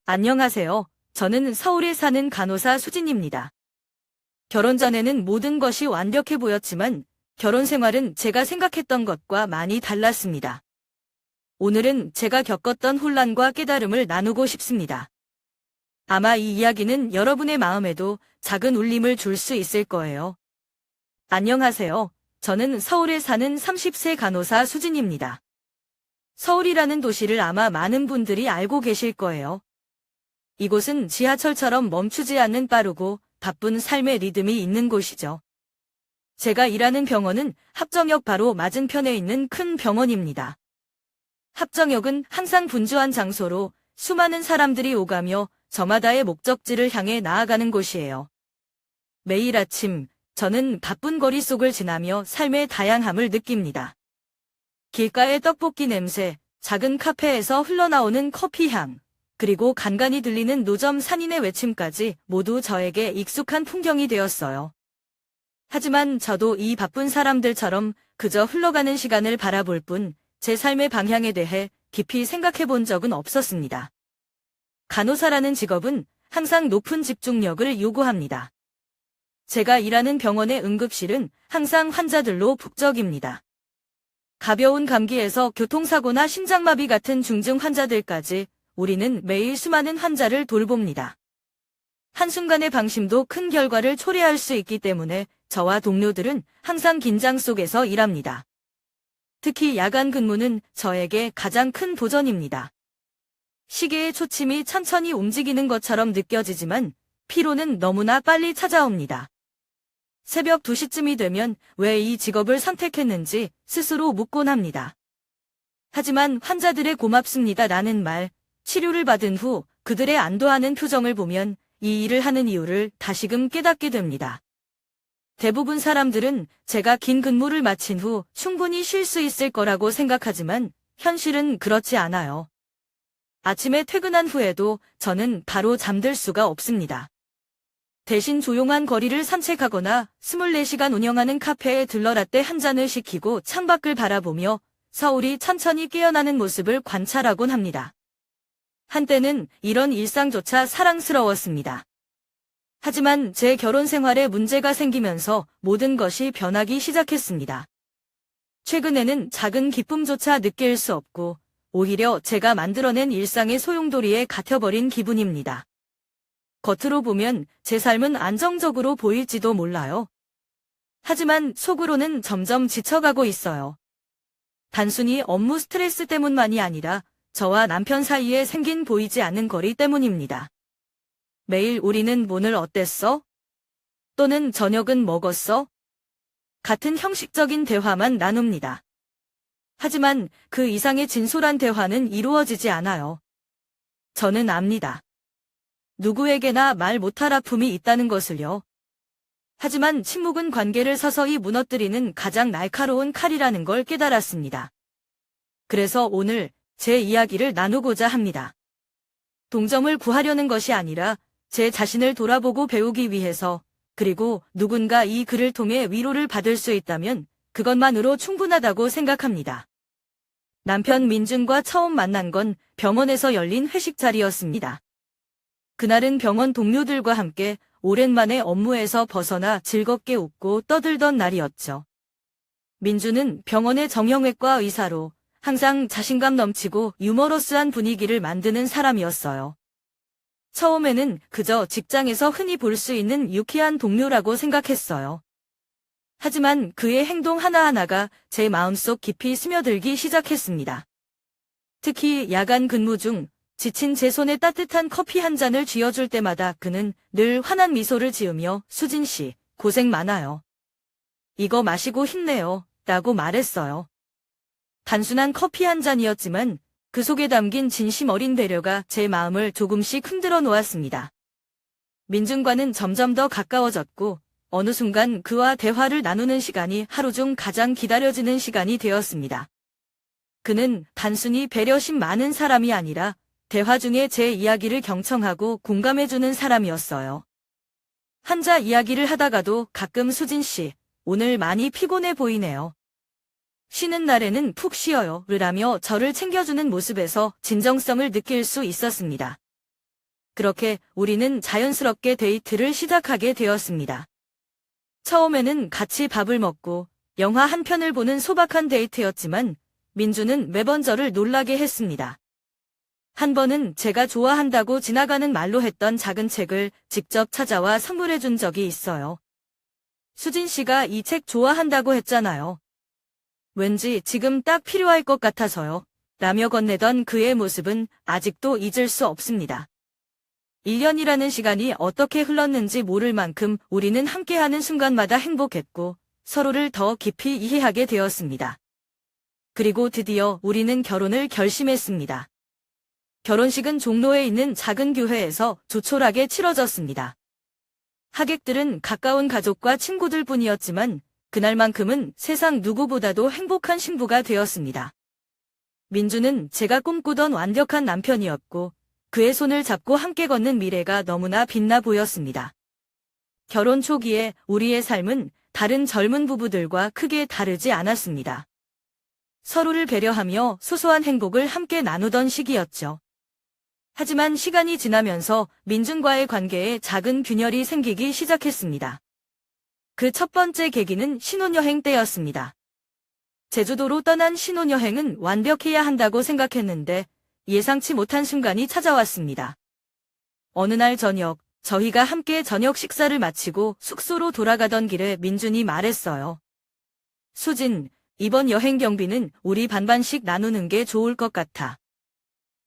안녕하세요. 저는 서울에 사는 간호사 수진입니다. 결혼 전에는 모든 것이 완벽해 보였지만 결혼 생활은 제가 생각했던 것과 많이 달랐습니다. 오늘은 제가 겪었던 혼란과 깨달음을 나누고 싶습니다. 아마 이 이야기는 여러분의 마음에도 작은 울림을 줄 수 있을 거예요. 안녕하세요. 저는 서울에 사는 30세 간호사 수진입니다. 서울이라는 도시를 아마 많은 분들이 알고 계실 거예요. 이곳은 지하철처럼 멈추지 않는 빠르고 바쁜 삶의 리듬이 있는 곳이죠. 제가 일하는 병원은 합정역 바로 맞은편에 있는 큰 병원입니다. 합정역은 항상 분주한 장소로 수많은 사람들이 오가며 저마다의 목적지를 향해 나아가는 곳이에요. 매일 아침 저는 바쁜 거리 속을 지나며 삶의 다양함을 느낍니다. 길가의 떡볶이 냄새, 작은 카페에서 흘러나오는 커피 향, 그리고 간간히 들리는 노점 산인의 외침까지 모두 저에게 익숙한 풍경이 되었어요. 하지만 저도 이 바쁜 사람들처럼 그저 흘러가는 시간을 바라볼 뿐 제 삶의 방향에 대해 깊이 생각해 본 적은 없었습니다. 간호사라는 직업은 항상 높은 집중력을 요구합니다. 제가 일하는 병원의 응급실은 항상 환자들로 북적입니다. 가벼운 감기에서 교통사고나 심장마비 같은 중증 환자들까지 우리는 매일 수많은 환자를 돌봅니다. 한순간의 방심도 큰 결과를 초래할 수 있기 때문에 저와 동료들은 항상 긴장 속에서 일합니다. 특히 야간 근무는 저에게 가장 큰 도전입니다. 시계의 초침이 천천히 움직이는 것처럼 느껴지지만 피로는 너무나 빨리 찾아옵니다. 새벽 2시쯤이 되면 왜 이 직업을 선택했는지 스스로 묻곤 합니다. 하지만 환자들의 고맙습니다라는 말, 치료를 받은 후 그들의 안도하는 표정을 보면 이 일을 하는 이유를 다시금 깨닫게 됩니다. 대부분 사람들은 제가 긴 근무를 마친 후 충분히 쉴 수 있을 거라고 생각하지만 현실은 그렇지 않아요. 아침에 퇴근한 후에도 저는 바로 잠들 수가 없습니다. 대신 조용한 거리를 산책하거나 24시간 운영하는 카페에 들러 라떼 한 잔을 시키고 창밖을 바라보며 서울이 천천히 깨어나는 모습을 관찰하곤 합니다. 한때는 이런 일상조차 사랑스러웠습니다. 하지만 제 결혼 생활에 문제가 생기면서 모든 것이 변하기 시작했습니다. 최근에는 작은 기쁨조차 느낄 수 없고 오히려 제가 만들어낸 일상의 소용돌이에 갇혀버린 기분입니다. 겉으로 보면 제 삶은 안정적으로 보일지도 몰라요. 하지만 속으로는 점점 지쳐가고 있어요. 단순히 업무 스트레스 때문만이 아니라 저와 남편 사이에 생긴 보이지 않는 거리 때문입니다. 매일 우리는 오늘 어땠어? 또는 저녁은 먹었어? 같은 형식적인 대화만 나눕니다. 하지만 그 이상의 진솔한 대화는 이루어지지 않아요. 저는 압니다. 누구에게나 말 못할 아픔이 있다는 것을요. 하지만 침묵은 관계를 서서히 무너뜨리는 가장 날카로운 칼이라는 걸 깨달았습니다. 그래서 오늘 제 이야기를 나누고자 합니다. 동정을 구하려는 것이 아니라 제 자신을 돌아보고 배우기 위해서, 그리고 누군가 이 글을 통해 위로를 받을 수 있다면 그것만으로 충분하다고 생각합니다. 남편 민준과 처음 만난 건 병원에서 열린 회식 자리였습니다. 그날은 병원 동료들과 함께 오랜만에 업무에서 벗어나 즐겁게 웃고 떠들던 날이었죠. 민준은 병원의 정형외과 의사로 항상 자신감 넘치고 유머러스한 분위기를 만드는 사람이었어요. 처음에는 그저 직장에서 흔히 볼 수 있는 유쾌한 동료라고 생각했어요. 하지만 그의 행동 하나하나가 제 마음속 깊이 스며들기 시작했습니다. 특히 야간 근무 중 지친 제 손에 따뜻한 커피 한 잔을 쥐어줄 때마다 그는 늘 환한 미소를 지으며 수진 씨, 고생 많아요. 이거 마시고 힘내요. 라고 말했어요. 단순한 커피 한 잔이었지만 그 속에 담긴 진심 어린 배려가 제 마음을 조금씩 흔들어 놓았습니다. 민준과는 점점 더 가까워졌고 어느 순간 그와 대화를 나누는 시간이 하루 중 가장 기다려지는 시간이 되었습니다. 그는 단순히 배려심 많은 사람이 아니라 대화 중에 제 이야기를 경청하고 공감해주는 사람이었어요. 환자 이야기를 하다가도 가끔 수진 씨, 오늘 많이 피곤해 보이네요. 쉬는 날에는 푹 쉬어요. 를 하며 저를 챙겨주는 모습에서 진정성을 느낄 수 있었습니다. 그렇게 우리는 자연스럽게 데이트를 시작하게 되었습니다. 처음에는 같이 밥을 먹고 영화 한 편을 보는 소박한 데이트였지만 민주는 매번 저를 놀라게 했습니다. 한 번은 제가 좋아한다고 지나가는 말로 했던 작은 책을 직접 찾아와 선물해 준 적이 있어요. 수진 씨가 이 책 좋아한다고 했잖아요. 왠지 지금 딱 필요할 것 같아서요. 라며 건네던 그의 모습은 아직도 잊을 수 없습니다. 1년이라는 시간이 어떻게 흘렀는지 모를 만큼 우리는 함께하는 순간마다 행복했고 서로를 더 깊이 이해하게 되었습니다. 그리고 드디어 우리는 결혼을 결심했습니다. 결혼식은 종로에 있는 작은 교회에서 조촐하게 치러졌습니다. 하객들은 가까운 가족과 친구들 뿐이었지만 그날만큼은 세상 누구보다도 행복한 신부가 되었습니다. 민주는 제가 꿈꾸던 완벽한 남편이었고 그의 손을 잡고 함께 걷는 미래가 너무나 빛나 보였습니다. 결혼 초기에 우리의 삶은 다른 젊은 부부들과 크게 다르지 않았습니다. 서로를 배려하며 소소한 행복을 함께 나누던 시기였죠. 하지만 시간이 지나면서 민준과의 관계에 작은 균열이 생기기 시작했습니다. 그 첫 번째 계기는 신혼여행 때였습니다. 제주도로 떠난 신혼여행은 완벽해야 한다고 생각했는데 예상치 못한 순간이 찾아왔습니다. 어느 날 저녁, 저희가 함께 저녁 식사를 마치고 숙소로 돌아가던 길에 민준이 말했어요. 수진, 이번 여행 경비는 우리 반반씩 나누는 게 좋을 것 같아.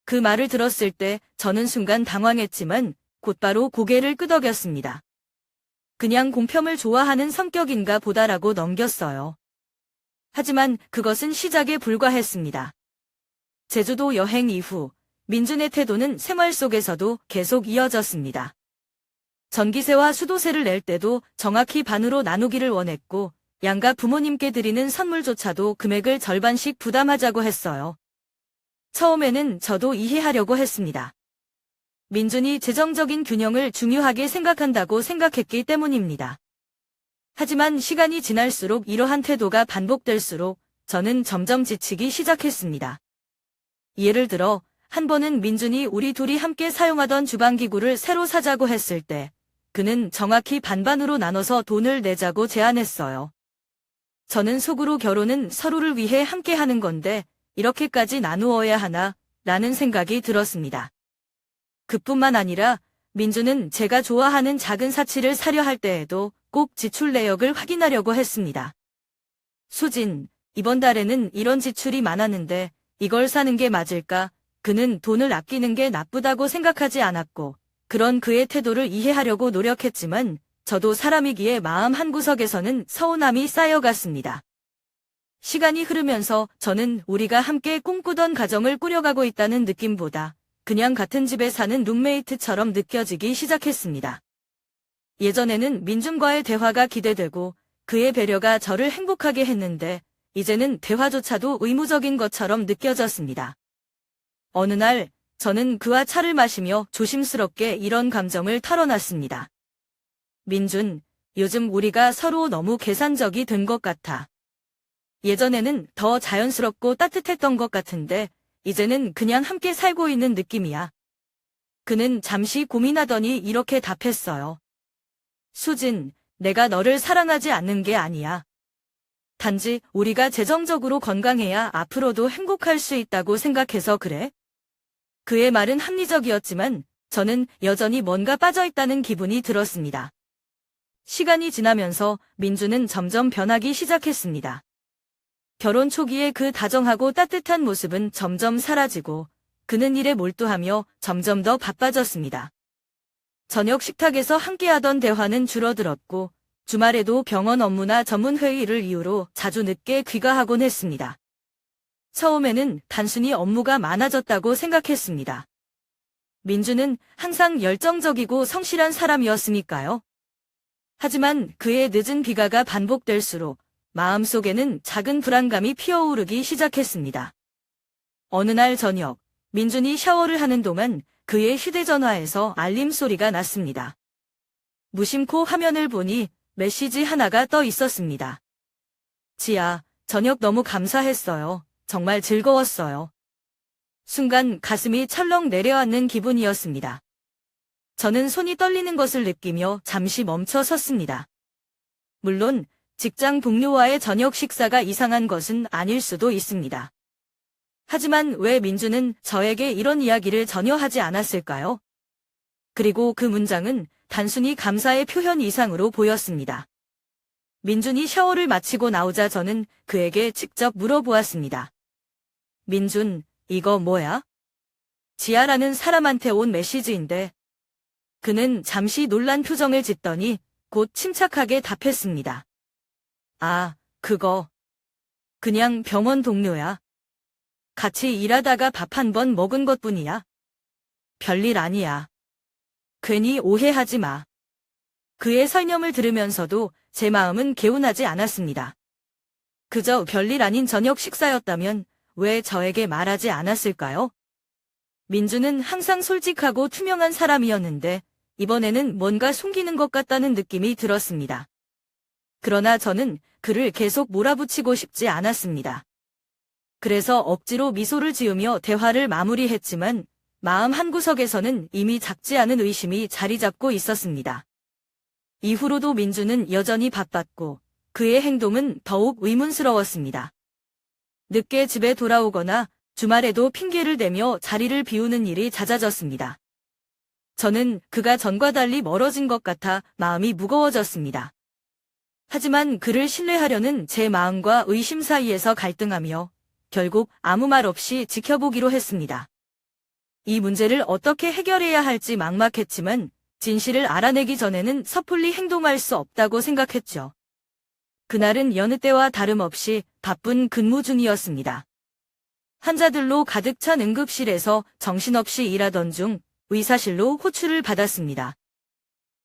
그 말을 들었을 때 저는 순간 당황했지만 곧바로 고개를 끄덕였습니다. 그냥 공평을 좋아하는 성격인가 보다라고 넘겼어요. 하지만 그것은 시작에 불과했습니다. 제주도 여행 이후 민준의 태도는 생활 속에서도 계속 이어졌습니다. 전기세와 수도세를 낼 때도 정확히 반으로 나누기를 원했고 양가 부모님께 드리는 선물조차도 금액을 절반씩 부담하자고 했어요. 처음에는 저도 이해하려고 했습니다. 민준이 재정적인 균형을 중요하게 생각한다고 생각했기 때문입니다. 하지만 시간이 지날수록 이러한 태도가 반복될수록 저는 점점 지치기 시작했습니다. 예를 들어 한 번은 민준이 우리 둘이 함께 사용하던 주방기구를 새로 사자고 했을 때 그는 정확히 반반으로 나눠서 돈을 내자고 제안했어요. 저는 속으로 결혼은 서로를 위해 함께 하는 건데 이렇게까지 나누어야 하나 라는 생각이 들었습니다. 그뿐만 아니라 민주는 제가 좋아하는 작은 사치를 사려 할 때에도 꼭 지출 내역을 확인하려고 했습니다. 수진, 이번 달에는 이런 지출이 많았는데 이걸 사는 게 맞을까? 그는 돈을 아끼는 게 나쁘다고 생각하지 않았고 그런 그의 태도를 이해하려고 노력했지만 저도 사람이기에 마음 한구석에서는 서운함이 쌓여갔습니다. 시간이 흐르면서 저는 우리가 함께 꿈꾸던 가정을 꾸려가고 있다는 느낌보다 그냥 같은 집에 사는 룸메이트처럼 느껴지기 시작했습니다. 예전에는 민준과의 대화가 기대되고 그의 배려가 저를 행복하게 했는데 이제는 대화조차도 의무적인 것처럼 느껴졌습니다. 어느 날 저는 그와 차를 마시며 조심스럽게 이런 감정을 털어놨습니다. 민준, 요즘 우리가 서로 너무 계산적이 된 것 같아. 예전에는 더 자연스럽고 따뜻했던 것 같은데 이제는 그냥 함께 살고 있는 느낌이야. 그는 잠시 고민하더니 이렇게 답했어요. 수진, 내가 너를 사랑하지 않는 게 아니야. 단지 우리가 재정적으로 건강해야 앞으로도 행복할 수 있다고 생각해서 그래. 그의 말은 합리적이었지만 저는 여전히 뭔가 빠져있다는 기분이 들었습니다. 시간이 지나면서 민주는 점점 변하기 시작했습니다. 결혼 초기에 그 다정하고 따뜻한 모습은 점점 사라지고 그는 일에 몰두하며 점점 더 바빠졌습니다. 저녁 식탁에서 함께하던 대화는 줄어들었고 주말에도 병원 업무나 전문 회의를 이유로 자주 늦게 귀가하곤 했습니다. 처음에는 단순히 업무가 많아졌다고 생각했습니다. 민주는 항상 열정적이고 성실한 사람이었으니까요. 하지만 그의 늦은 귀가가 반복될수록 마음속에는 작은 불안감이 피어오르기 시작했습니다. 어느 날 저녁, 민준이 샤워를 하는 동안 그의 휴대전화에서 알림 소리가 났습니다. 무심코 화면을 보니 메시지 하나가 떠 있었습니다. 지아, 저녁 너무 감사했어요. 정말 즐거웠어요. 순간 가슴이 철렁 내려앉는 기분이었습니다. 저는 손이 떨리는 것을 느끼며 잠시 멈춰 섰습니다. 물론 직장 동료와의 저녁 식사가 이상한 것은 아닐 수도 있습니다. 하지만 왜 민주는 저에게 이런 이야기를 전혀 하지 않았을까요? 그리고 그 문장은 단순히 감사의 표현 이상으로 보였습니다. 민준이 샤워를 마치고 나오자 저는 그에게 직접 물어보았습니다. 민준, 이거 뭐야? 지아라는 사람한테 온 메시지인데. 그는 잠시 놀란 표정을 짓더니 곧 침착하게 답했습니다. 아, 그거. 그냥 병원 동료야. 같이 일하다가 밥 한 번 먹은 것뿐이야. 별일 아니야. 괜히 오해하지 마. 그의 설명을 들으면서도 제 마음은 개운하지 않았습니다. 그저 별일 아닌 저녁 식사였다면 왜 저에게 말하지 않았을까요? 민주는 항상 솔직하고 투명한 사람이었는데 이번에는 뭔가 숨기는 것 같다는 느낌이 들었습니다. 그러나 저는 그를 계속 몰아붙이고 싶지 않았습니다. 그래서 억지로 미소를 지으며 대화를 마무리했지만 마음 한구석에서는 이미 작지 않은 의심이 자리 잡고 있었습니다. 이후로도 민주는 여전히 바빴고 그의 행동은 더욱 의문스러웠습니다. 늦게 집에 돌아오거나 주말에도 핑계를 대며 자리를 비우는 일이 잦아졌습니다. 저는 그가 전과 달리 멀어진 것 같아 마음이 무거워졌습니다. 하지만 그를 신뢰하려는 제 마음과 의심 사이에서 갈등하며 결국 아무 말 없이 지켜보기로 했습니다. 이 문제를 어떻게 해결해야 할지 막막했지만 진실을 알아내기 전에는 섣불리 행동할 수 없다고 생각했죠. 그날은 여느 때와 다름없이 바쁜 근무 중이었습니다. 환자들로 가득 찬 응급실에서 정신없이 일하던 중 의사실로 호출을 받았습니다.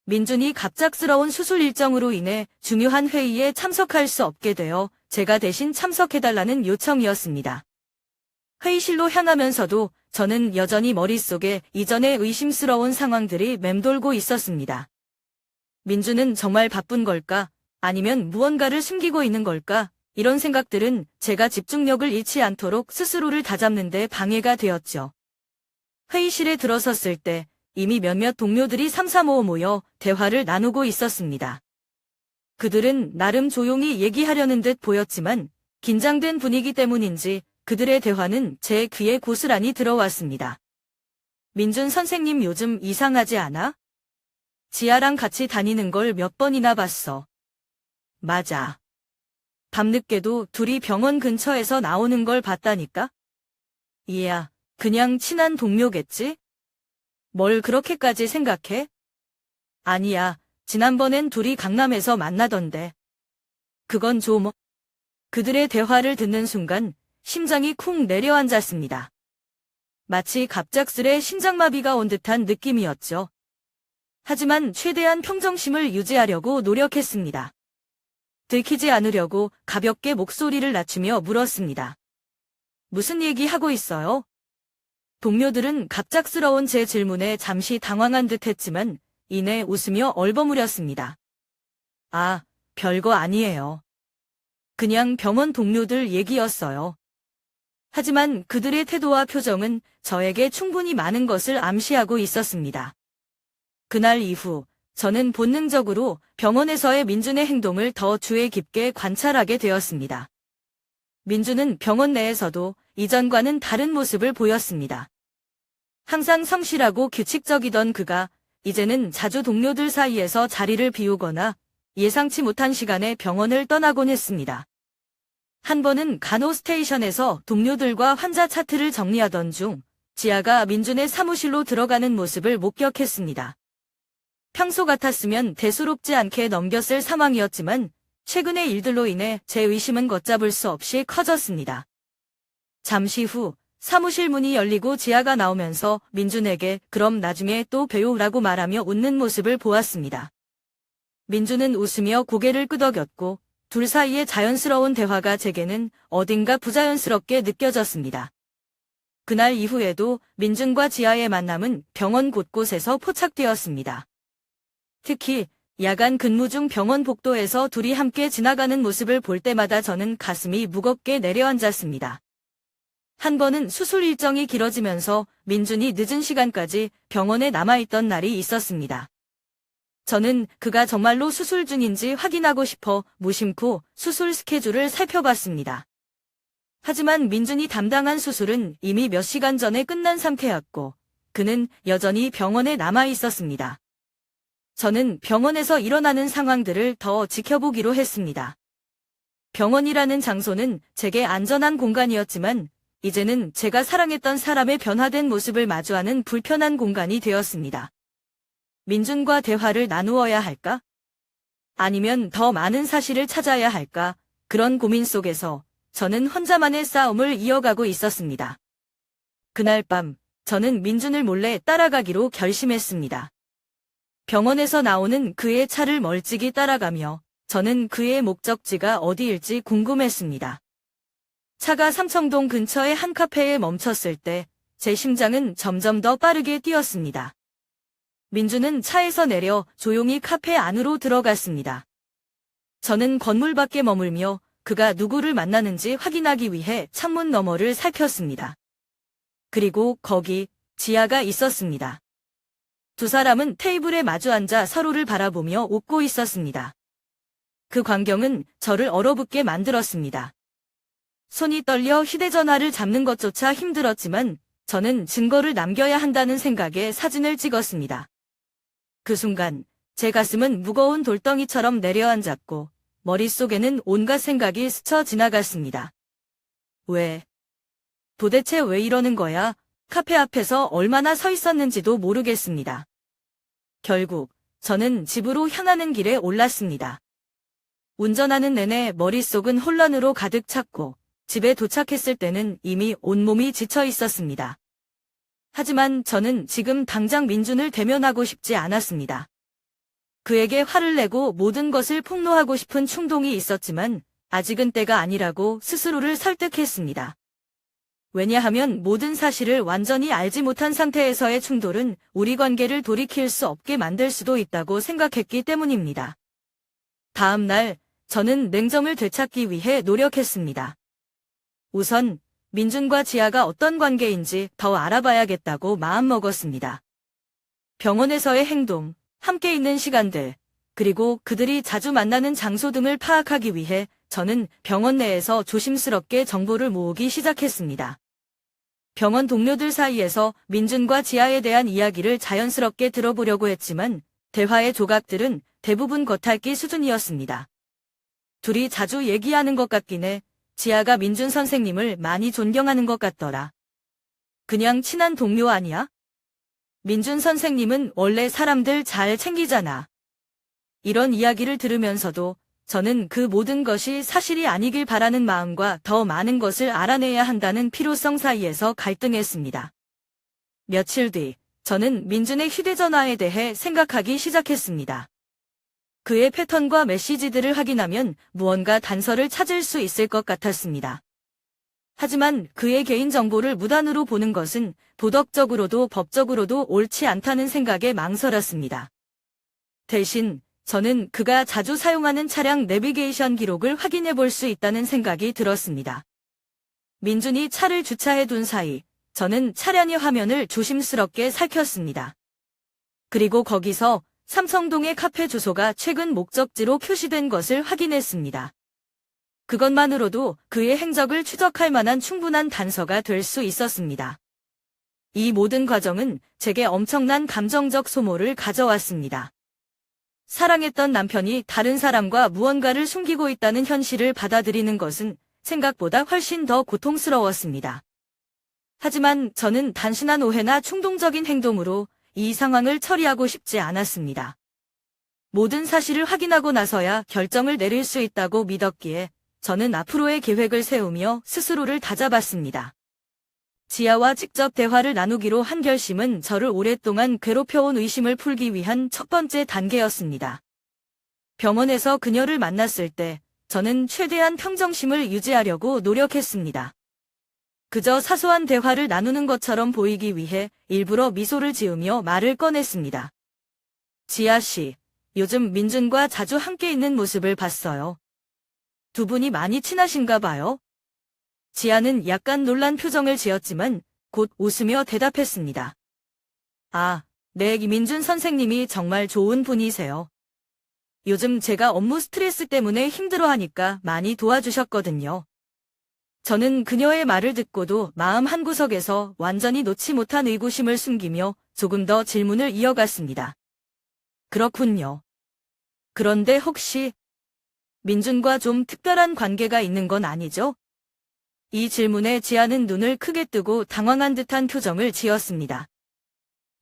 민준이 갑작스러운 수술 일정으로 인해 중요한 회의에 참석할 수 없게 되어 제가 대신 참석해달라는 요청이었습니다. 회의실로 향하면서도 저는 여전히 머릿속에 이전의 의심스러운 상황들이 맴돌고 있었습니다. 민준은 정말 바쁜 걸까? 아니면 무언가를 숨기고 있는 걸까? 이런 생각들은 제가 집중력을 잃지 않도록 스스로를 다잡는 데 방해가 되었죠. 회의실에 들어섰을 때 이미 몇몇 동료들이 삼삼오오 모여 대화를 나누고 있었습니다. 그들은 나름 조용히 얘기하려는 듯 보였지만 긴장된 분위기 때문인지 그들의 대화는 제 귀에 고스란히 들어왔습니다. 민준 선생님 요즘 이상하지 않아? 지아랑 같이 다니는 걸 몇 번이나 봤어. 맞아. 밤늦게도 둘이 병원 근처에서 나오는 걸 봤다니까? 이야, 그냥 친한 동료겠지? 뭘 그렇게까지 생각해? 아니야, 지난번엔 둘이 강남에서 만나던데. 그건 좀... 그들의 대화를 듣는 순간 심장이 쿵 내려앉았습니다. 마치 갑작스레 심장마비가 온 듯한 느낌이었죠. 하지만 최대한 평정심을 유지하려고 노력했습니다. 들키지 않으려고 가볍게 목소리를 낮추며 물었습니다. 무슨 얘기하고 있어요? 동료들은 갑작스러운 제 질문에 잠시 당황한 듯 했지만 이내 웃으며 얼버무렸습니다. 아, 별거 아니에요. 그냥 병원 동료들 얘기였어요. 하지만 그들의 태도와 표정은 저에게 충분히 많은 것을 암시하고 있었습니다. 그날 이후 저는 본능적으로 병원에서의 민준의 행동을 더 주의 깊게 관찰하게 되었습니다. 민준은 병원 내에서도 이전과는 다른 모습을 보였습니다. 항상 성실하고 규칙적이던 그가 이제는 자주 동료들 사이에서 자리를 비우거나 예상치 못한 시간에 병원을 떠나곤 했습니다. 한 번은 간호 스테이션에서 동료들과 환자 차트를 정리하던 중 지아가 민준의 사무실로 들어가는 모습을 목격했습니다. 평소 같았으면 대수롭지 않게 넘겼을 상황이었지만 최근의 일들로 인해 제 의심은 걷잡을 수 없이 커졌습니다. 잠시 후 사무실 문이 열리고 지아가 나오면서 민준에게 그럼 나중에 또 봬요라고 말하며 웃는 모습을 보았습니다. 민준은 웃으며 고개를 끄덕였고 둘 사이의 자연스러운 대화가 제게는 어딘가 부자연스럽게 느껴졌습니다. 그날 이후에도 민준과 지아의 만남은 병원 곳곳에서 포착되었습니다. 특히 야간 근무 중 병원 복도에서 둘이 함께 지나가는 모습을 볼 때마다 저는 가슴이 무겁게 내려앉았습니다. 한 번은 수술 일정이 길어지면서 민준이 늦은 시간까지 병원에 남아있던 날이 있었습니다. 저는 그가 정말로 수술 중인지 확인하고 싶어 무심코 수술 스케줄을 살펴봤습니다. 하지만 민준이 담당한 수술은 이미 몇 시간 전에 끝난 상태였고 그는 여전히 병원에 남아 있었습니다. 저는 병원에서 일어나는 상황들을 더 지켜보기로 했습니다. 병원이라는 장소는 제게 안전한 공간이었지만 이제는 제가 사랑했던 사람의 변화된 모습을 마주하는 불편한 공간이 되었습니다. 민준과 대화를 나누어야 할까? 아니면 더 많은 사실을 찾아야 할까? 그런 고민 속에서 저는 혼자만의 싸움을 이어가고 있었습니다. 그날 밤, 저는 민준을 몰래 따라가기로 결심했습니다. 병원에서 나오는 그의 차를 멀찍이 따라가며 저는 그의 목적지가 어디일지 궁금했습니다. 차가 삼청동 근처의 한 카페에 멈췄을 때 제 심장은 점점 더 빠르게 뛰었습니다. 민준은 차에서 내려 조용히 카페 안으로 들어갔습니다. 저는 건물 밖에 머물며 그가 누구를 만나는지 확인하기 위해 창문 너머를 살폈습니다. 그리고 거기 지아가 있었습니다. 두 사람은 테이블에 마주 앉아 서로를 바라보며 웃고 있었습니다. 그 광경은 저를 얼어붙게 만들었습니다. 손이 떨려 휴대전화를 잡는 것조차 힘들었지만 저는 증거를 남겨야 한다는 생각에 사진을 찍었습니다. 그 순간 제 가슴은 무거운 돌덩이처럼 내려앉았고 머릿속에는 온갖 생각이 스쳐 지나갔습니다. 도대체 왜 이러는 거야? 카페 앞에서 얼마나 서 있었는지도 모르겠습니다. 결국 저는 집으로 향하는 길에 올랐습니다. 운전하는 내내 머릿속은 혼란으로 가득 찼고 집에 도착했을 때는 이미 온몸이 지쳐 있었습니다. 하지만 저는 지금 당장 민준을 대면하고 싶지 않았습니다. 그에게 화를 내고 모든 것을 폭로하고 싶은 충동이 있었지만 아직은 때가 아니라고 스스로를 설득했습니다. 왜냐하면 모든 사실을 완전히 알지 못한 상태에서의 충돌은 우리 관계를 돌이킬 수 없게 만들 수도 있다고 생각했기 때문입니다. 다음 날 저는 냉정을 되찾기 위해 노력했습니다. 우선 민준과 지아가 어떤 관계인지 더 알아봐야겠다고 마음먹었습니다. 병원에서의 행동, 함께 있는 시간들, 그리고 그들이 자주 만나는 장소 등을 파악하기 위해 저는 병원 내에서 조심스럽게 정보를 모으기 시작했습니다. 병원 동료들 사이에서 민준과 지아에 대한 이야기를 자연스럽게 들어보려고 했지만 대화의 조각들은 대부분 겉핥기 수준이었습니다. 둘이 자주 얘기하는 것 같긴 해. 지아가 민준 선생님을 많이 존경하는 것 같더라. 그냥 친한 동료 아니야? 민준 선생님은 원래 사람들 잘 챙기잖아. 이런 이야기를 들으면서도 저는 그 모든 것이 사실이 아니길 바라는 마음과 더 많은 것을 알아내야 한다는 필요성 사이에서 갈등했습니다. 며칠 뒤, 저는 민준의 휴대전화에 대해 생각하기 시작했습니다. 그의 패턴과 메시지들을 확인하면 무언가 단서를 찾을 수 있을 것 같았습니다. 하지만 그의 개인정보를 무단으로 보는 것은 도덕적으로도 법적으로도 옳지 않다는 생각에 망설였습니다. 대신 저는 그가 자주 사용하는 차량 내비게이션 기록을 확인해 볼 수 있다는 생각이 들었습니다. 민준이 차를 주차해 둔 사이 저는 차량의 화면을 조심스럽게 살폈습니다. 그리고 거기서 삼청동의 카페 주소가 최근 목적지로 표시된 것을 확인했습니다. 그것만으로도 그의 행적을 추적할 만한 충분한 단서가 될 수 있었습니다. 이 모든 과정은 제게 엄청난 감정적 소모를 가져왔습니다. 사랑했던 남편이 다른 사람과 무언가를 숨기고 있다는 현실을 받아들이는 것은 생각보다 훨씬 더 고통스러웠습니다. 하지만 저는 단순한 오해나 충동적인 행동으로 이 상황을 처리하고 싶지 않았습니다. 모든 사실을 확인하고 나서야 결정을 내릴 수 있다고 믿었기에 저는 앞으로의 계획을 세우며 스스로를 다잡았습니다. 지아와 직접 대화를 나누기로 한 결심은 저를 오랫동안 괴롭혀온 의심을 풀기 위한 첫 번째 단계였습니다. 병원에서 그녀를 만났을 때 저는 최대한 평정심을 유지하려고 노력했습니다. 그저 사소한 대화를 나누는 것처럼 보이기 위해 일부러 미소를 지으며 말을 꺼냈습니다. 지아 씨, 요즘 민준과 자주 함께 있는 모습을 봤어요. 두 분이 많이 친하신가 봐요. 지아는 약간 놀란 표정을 지었지만 곧 웃으며 대답했습니다. 아, 네, 김민준 선생님이 정말 좋은 분이세요. 요즘 제가 업무 스트레스 때문에 힘들어하니까 많이 도와주셨거든요. 저는 그녀의 말을 듣고도 마음 한구석에서 완전히 놓지 못한 의구심을 숨기며 조금 더 질문을 이어갔습니다. 그렇군요. 그런데 혹시 민준과 좀 특별한 관계가 있는 건 아니죠? 이 질문에 지아는 눈을 크게 뜨고 당황한 듯한 표정을 지었습니다.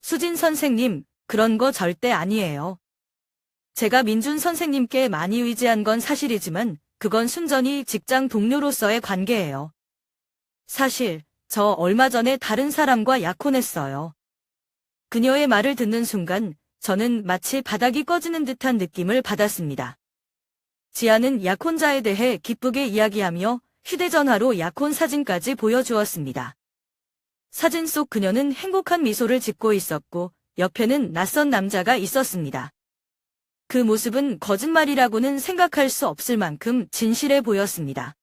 수진 선생님, 그런 거 절대 아니에요. 제가 민준 선생님께 많이 의지한 건 사실이지만 그건 순전히 직장 동료로서의 관계예요. 사실 저 얼마 전에 다른 사람과 약혼했어요. 그녀의 말을 듣는 순간 저는 마치 바닥이 꺼지는 듯한 느낌을 받았습니다. 지아는 약혼자에 대해 기쁘게 이야기하며 휴대전화로 약혼 사진까지 보여주었습니다. 사진 속 그녀는 행복한 미소를 짓고 있었고 옆에는 낯선 남자가 있었습니다. 그 모습은 거짓말이라고는 생각할 수 없을 만큼 진실해 보였습니다.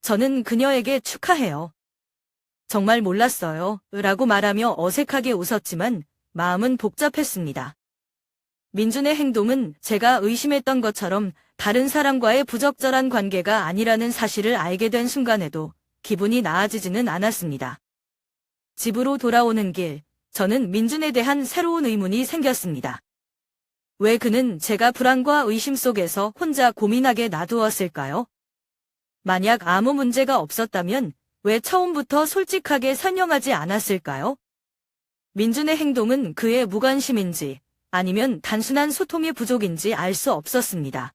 저는 그녀에게 축하해요. 정말 몰랐어요. 라고 말하며 어색하게 웃었지만 마음은 복잡했습니다. 민준의 행동은 제가 의심했던 것처럼 다른 사람과의 부적절한 관계가 아니라는 사실을 알게 된 순간에도 기분이 나아지지는 않았습니다. 집으로 돌아오는 길, 저는 민준에 대한 새로운 의문이 생겼습니다. 왜 그는 제가 불안과 의심 속에서 혼자 고민하게 놔두었을까요? 만약 아무 문제가 없었다면 왜 처음부터 솔직하게 설명하지 않았을까요? 민준의 행동은 그의 무관심인지 아니면 단순한 소통의 부족인지 알 수 없었습니다.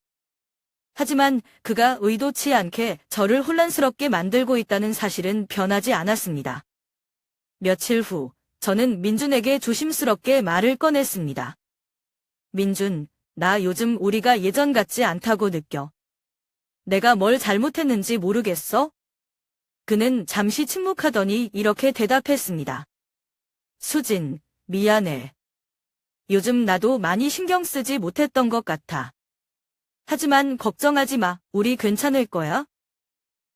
하지만 그가 의도치 않게 저를 혼란스럽게 만들고 있다는 사실은 변하지 않았습니다. 며칠 후, 저는 민준에게 조심스럽게 말을 꺼냈습니다. 민준, 나 요즘 우리가 예전 같지 않다고 느껴. 내가 뭘 잘못했는지 모르겠어? 그는 잠시 침묵하더니 이렇게 대답했습니다. 수진, 미안해. 요즘 나도 많이 신경 쓰지 못했던 것 같아. 하지만 걱정하지 마, 우리 괜찮을 거야.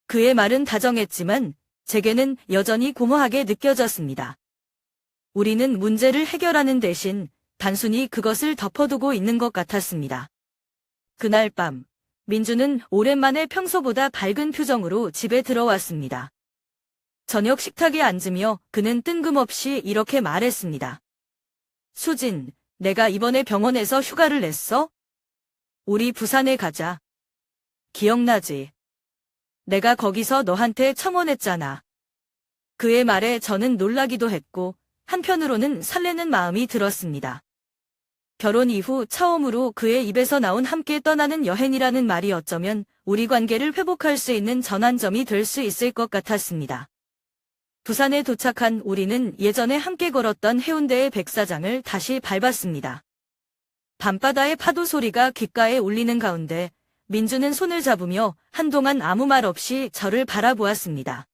그의 말은 다정했지만 제게는 여전히 공허하게 느껴졌습니다. 우리는 문제를 해결하는 대신 단순히 그것을 덮어두고 있는 것 같았습니다. 그날 밤, 민주는 오랜만에 평소보다 밝은 표정으로 집에 들어왔습니다. 저녁 식탁에 앉으며 그는 뜬금없이 이렇게 말했습니다. 수진, 내가 이번에 병원에서 휴가를 냈어? 우리 부산에 가자. 기억나지? 내가 거기서 너한테 청혼했잖아. 그의 말에 저는 놀라기도 했고 한편으로는 설레는 마음이 들었습니다. 결혼 이후 처음으로 그의 입에서 나온 함께 떠나는 여행이라는 말이 어쩌면 우리 관계를 회복할 수 있는 전환점이 될 수 있을 것 같았습니다. 부산에 도착한 우리는 예전에 함께 걸었던 해운대의 백사장을 다시 밟았습니다. 밤바다의 파도 소리가 귓가에 울리는 가운데 민주는 손을 잡으며 한동안 아무 말 없이 저를 바라보았습니다.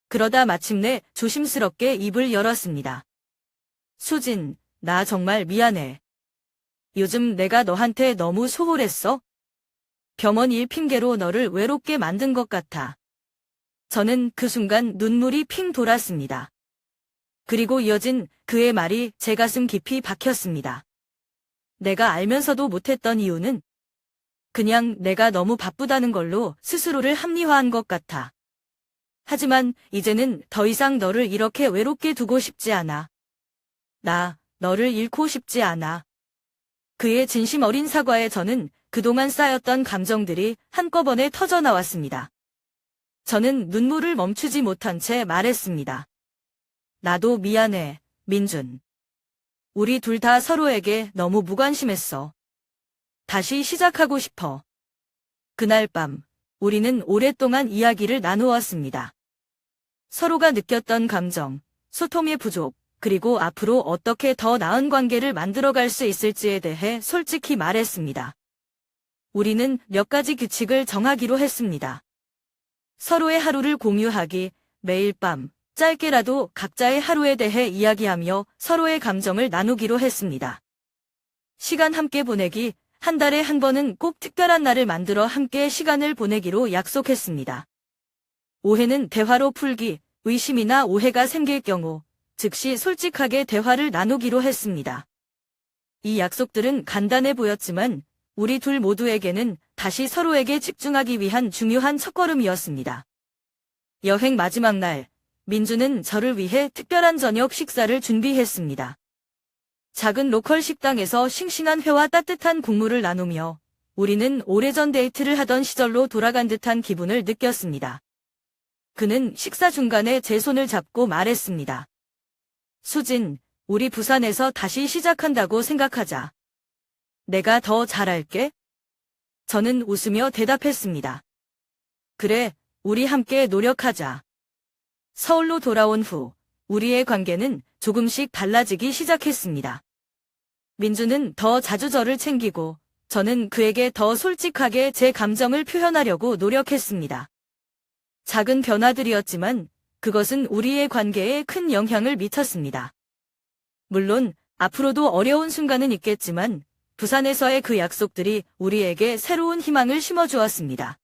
그러다 마침내 조심스럽게 입을 열었습니다. 수진, 나 정말 미안해. 요즘 내가 너한테 너무 소홀했어? 병원 일 핑계로 너를 외롭게 만든 것 같아. 저는 그 순간 눈물이 핑 돌았습니다. 그리고 이어진 그의 말이 제 가슴 깊이 박혔습니다. 내가 알면서도 못했던 이유는 그냥 내가 너무 바쁘다는 걸로 스스로를 합리화한 것 같아. 하지만 이제는 더 이상 너를 이렇게 외롭게 두고 싶지 않아. 나 너를 잃고 싶지 않아. 그의 진심 어린 사과에 저는 그동안 쌓였던 감정들이 한꺼번에 터져 나왔습니다. 저는 눈물을 멈추지 못한 채 말했습니다. 나도 미안해, 민준. 우리 둘 다 서로에게 너무 무관심했어. 다시 시작하고 싶어. 그날 밤, 우리는 오랫동안 이야기를 나누었습니다. 서로가 느꼈던 감정, 소통의 부족, 그리고 앞으로 어떻게 더 나은 관계를 만들어갈 수 있을지에 대해 솔직히 말했습니다. 우리는 몇 가지 규칙을 정하기로 했습니다. 서로의 하루를 공유하기, 매일 밤, 짧게라도 각자의 하루에 대해 이야기하며 서로의 감정을 나누기로 했습니다. 시간 함께 보내기, 한 달에 한 번은 꼭 특별한 날을 만들어 함께 시간을 보내기로 약속했습니다. 오해는 대화로 풀기, 의심이나 오해가 생길 경우 즉시 솔직하게 대화를 나누기로 했습니다. 이 약속들은 간단해 보였지만 우리 둘 모두에게는 다시 서로에게 집중하기 위한 중요한 첫걸음이었습니다. 여행 마지막 날, 민주는 저를 위해 특별한 저녁 식사를 준비했습니다. 작은 로컬 식당에서 싱싱한 회와 따뜻한 국물을 나누며 우리는 오래전 데이트를 하던 시절로 돌아간 듯한 기분을 느꼈습니다. 그는 식사 중간에 제 손을 잡고 말했습니다. 수진, 우리 부산에서 다시 시작한다고 생각하자. 내가 더 잘할게. 저는 웃으며 대답했습니다. 그래, 우리 함께 노력하자. 서울로 돌아온 후 우리의 관계는 조금씩 달라지기 시작했습니다. 민주는 더 자주 저를 챙기고 저는 그에게 더 솔직하게 제 감정을 표현하려고 노력했습니다. 작은 변화들이었지만 그것은 우리의 관계에 큰 영향을 미쳤습니다. 물론 앞으로도 어려운 순간은 있겠지만 부산에서의 그 약속들이 우리에게 새로운 희망을 심어주었습니다.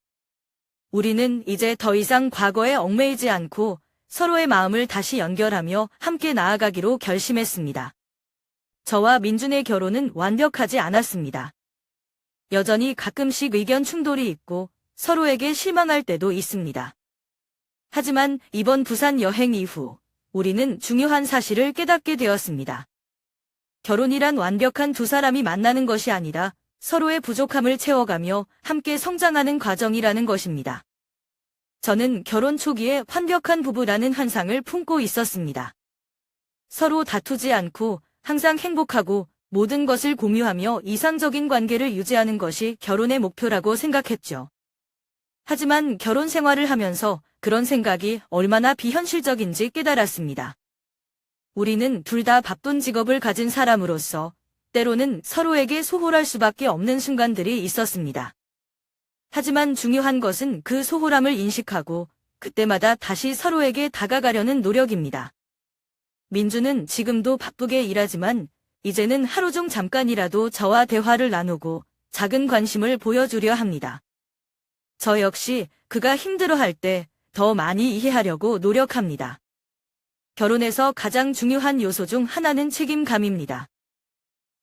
우리는 이제 더 이상 과거에 얽매이지 않고 서로의 마음을 다시 연결하며 함께 나아가기로 결심했습니다. 저와 민준의 결혼은 완벽하지 않았습니다. 여전히 가끔씩 의견 충돌이 있고 서로에게 실망할 때도 있습니다. 하지만 이번 부산 여행 이후 우리는 중요한 사실을 깨닫게 되었습니다. 결혼이란 완벽한 두 사람이 만나는 것이 아니라 서로의 부족함을 채워가며 함께 성장하는 과정이라는 것입니다. 저는 결혼 초기에 완벽한 부부라는 환상을 품고 있었습니다. 서로 다투지 않고 항상 행복하고 모든 것을 공유하며 이상적인 관계를 유지하는 것이 결혼의 목표라고 생각했죠. 하지만 결혼 생활을 하면서 그런 생각이 얼마나 비현실적인지 깨달았습니다. 우리는 둘 다 바쁜 직업을 가진 사람으로서 때로는 서로에게 소홀할 수밖에 없는 순간들이 있었습니다. 하지만 중요한 것은 그 소홀함을 인식하고 그때마다 다시 서로에게 다가가려는 노력입니다. 민주는 지금도 바쁘게 일하지만 이제는 하루 중 잠깐이라도 저와 대화를 나누고 작은 관심을 보여주려 합니다. 저 역시 그가 힘들어할 때 더 많이 이해하려고 노력합니다. 결혼에서 가장 중요한 요소 중 하나는 책임감입니다.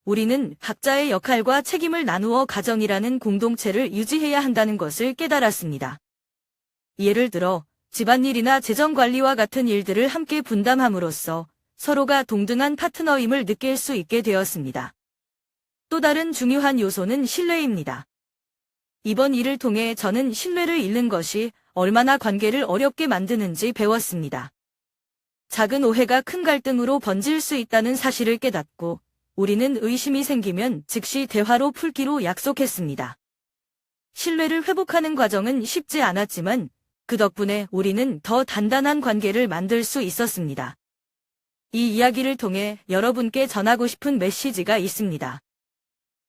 우리는 각자의 역할과 책임을 나누어 가정이라는 공동체를 유지해야 한다는 것을 깨달았습니다. 예를 들어 집안일이나 재정관리와 같은 일들을 함께 분담함으로써 서로가 동등한 파트너임을 느낄 수 있게 되었습니다. 또 다른 중요한 요소는 신뢰입니다. 이번 일을 통해 저는 신뢰를 잃는 것이 얼마나 관계를 어렵게 만드는지 배웠습니다. 작은 오해가 큰 갈등으로 번질 수 있다는 사실을 깨닫고 우리는 의심이 생기면 즉시 대화로 풀기로 약속했습니다. 신뢰를 회복하는 과정은 쉽지 않았지만 그 덕분에 우리는 더 단단한 관계를 만들 수 있었습니다. 이 이야기를 통해 여러분께 전하고 싶은 메시지가 있습니다.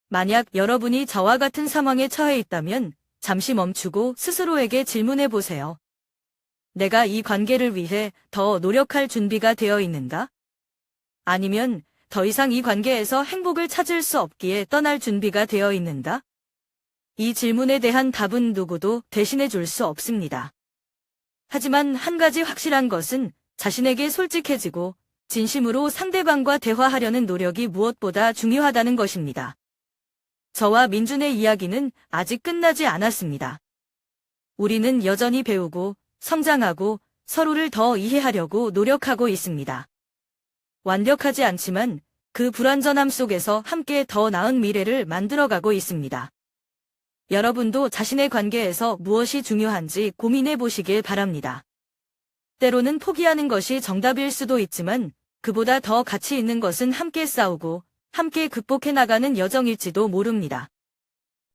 만약 여러분이 저와 같은 상황에 처해 있다면 잠시 멈추고 스스로에게 질문해 보세요. 내가 이 관계를 위해 더 노력할 준비가 되어 있는가? 아니면 더 이상 이 관계에서 행복을 찾을 수 없기에 떠날 준비가 되어 있는가? 이 질문에 대한 답은 누구도 대신해 줄 수 없습니다. 하지만 한 가지 확실한 것은 자신에게 솔직해지고 진심으로 상대방과 대화하려는 노력이 무엇보다 중요하다는 것입니다. 저와 민준의 이야기는 아직 끝나지 않았습니다. 우리는 여전히 배우고 성장하고 서로를 더 이해하려고 노력하고 있습니다. 완벽하지 않지만 그 불완전함 속에서 함께 더 나은 미래를 만들어가고 있습니다. 여러분도 자신의 관계에서 무엇이 중요한지 고민해 보시길 바랍니다. 때로는 포기하는 것이 정답일 수도 있지만 그보다 더 가치 있는 것은 함께 싸우고 함께 극복해 나가는 여정일지도 모릅니다.